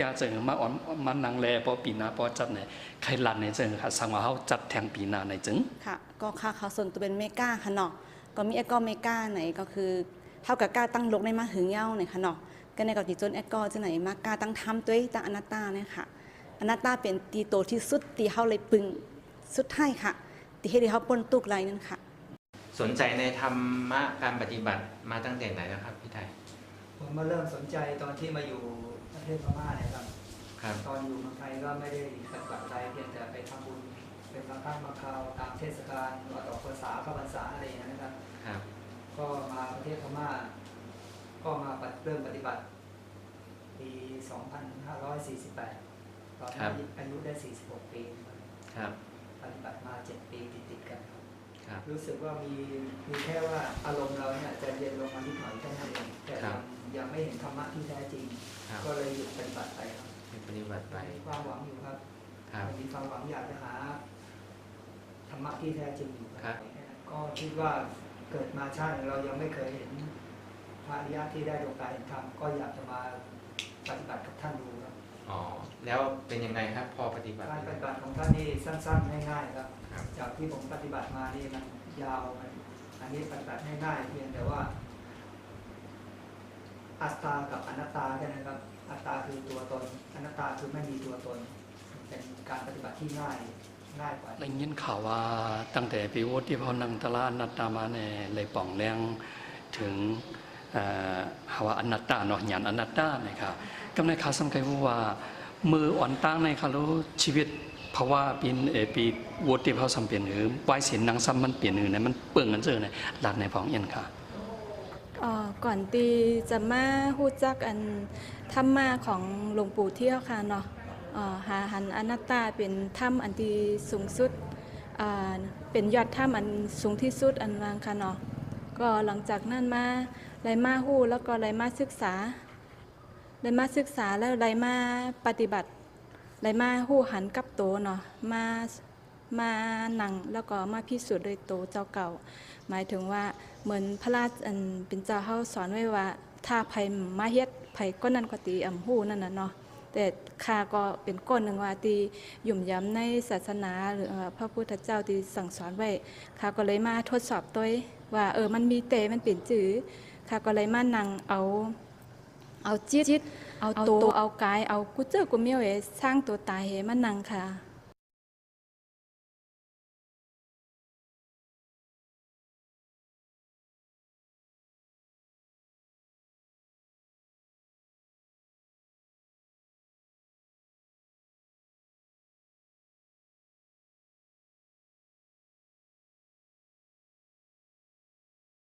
ยาเจอมาอ่อนมันนางแลปอปีนาปอจัดเนี่ยใครหลันในเจอค่ะสังว่าเขาจัดแทงปีนาในจึงค่ะก็ค่าเขาส่วนตัวเป็นเมกาค่ะเนาะก็มีแอคก็เมกาไหนก็คือเท่ากับกล้าตั้งลกในมาหึงเย้าเนี่ยค่ะเนาะก็ในกับจีจนแอคก็จะไหนมากล้าตั้งทำตัวตั้งอนัตตาเนี่ยค่ะอนัตตาเป็นตีโตที่สุดตีเขาเลยปึงสุดท้ายค่ะตีให้เขาปนตุกไรนั่นค่ะสนใจในธรรมะการปฏิบัติมาตั้งแต่ไหนแล้วครับพี่ไทยผมมาเริ่มสนใจตอนที่มาอยู่ประเทศพม่าเนี่ยครับตอนอยู่เมืองไทยก็ไม่ได้ปฏิบัติอะไรเพียงแต่ไปทำบุญเป็นบางครั้งบางคราวตามเทศกาลวัดออกพรรษาเข้าพรรษาอะไรอย่างนี้นะครับก็มาประเทศพม่าก็มาเริ่มปฏิบัติปี 2548 ตอนนั้นอายุได้ 46 ปีปฏิบัติมา 7 ปีติดกันครับรู้สึกว่ามีแค่ว่าอารมณ์เราเนี่ยจะเย็นลงมานิดหน่อยแค่นั้นเองแต่ยังไม่เห็นธรรมะที่แท้จริงก็เลยหยุดปฏิบัติไปครับปฏิบัติไปความหวังอยู่ครับมีความหวังอยากจะหาธรรมะที่แท้จริงอยู่ครับก็คิดว่าเกิดมาชาติเรายังไม่เคยเห็นพระอริยะที่ได้ดวงตาเห็นธรรมก็อยากจะมาปฏิบัติกับท่านดูครับอ๋อแล้วเป็นยังไงครับพอปฏิบัติการปฏิบัติของท่านนี่สั้นๆง่ายๆครับจากที่ผมปฏิบัติมานี่มันยาวอันนี้ปฏิบัติง่ายๆเพียงแต่ว่าอัตตากับอนัตตาแค่นั้นครับอัตตาคือตัวตนอนัตตาคือไม่มีตัวตนเป็นการปฏิบัติที่ง่ายกว่าได้ยินข่าวว่าตั้งแต่ปีวุฒิที่พอนังตละอนัตตามาเนี่ยเลยป่องแรงถึงภาวะอนัตตาเนาะหยานอนัตตาเนี่ยครับกำในข่าวสำคัญว่ามืออ่อนตั้งในข่าวรู้ชีวิตเพราะว่าปีวุฒิที่เขาสัมเปลี่ยนหรือวายเสียนนางซ้ำมันเปลี่ยนหรือเนี่ยมันเปิ่งกันเจอเนี่ยหลัดในของเอ็นค่ะก่อนตีจะมาฮู้จักอันธรรมะของหลวงปู่เที่ยวค่ะเนาะหาหันอนัตตาเป็นธรรมอันที่สูงสุดเป็นยอดธรรมอันสูงที่สุดอันวางค่ะเนาะก็หลังจากนั้นมาไล่มาฮู้แล้วก็ไล่มาศึกษาแล้วไล่มาปฏิบัติไล่มาฮู้หันกับโตเนาะมานั่งแล้วก็มาพิสูจน์โดยโตเจ้าเก่าหมายถึงว่าเหมือนพระราชอันเป็นเจ้าเฮาสอนไว้ว่าถ้าไผมาเฮ็ดไผก็นั่นก็ตีฮู้นั่นน่ะเนาะแต่ข้าก็เป็นก้นหนึ่งว่าที่ยุ่มย้ำในศาสนาหรือพระพุทธเจ้าที่สั่งสอนไว้ข้าก็เลยมาทดสอบตัวว่ามันมีเตมันเปลี่ยนจื่อข้าก็เลยมานั่งเอาจิตเอาตัวเอากายเอากุเจอกุเมียวสร้างตัวตายให้มันนั่งค่ะ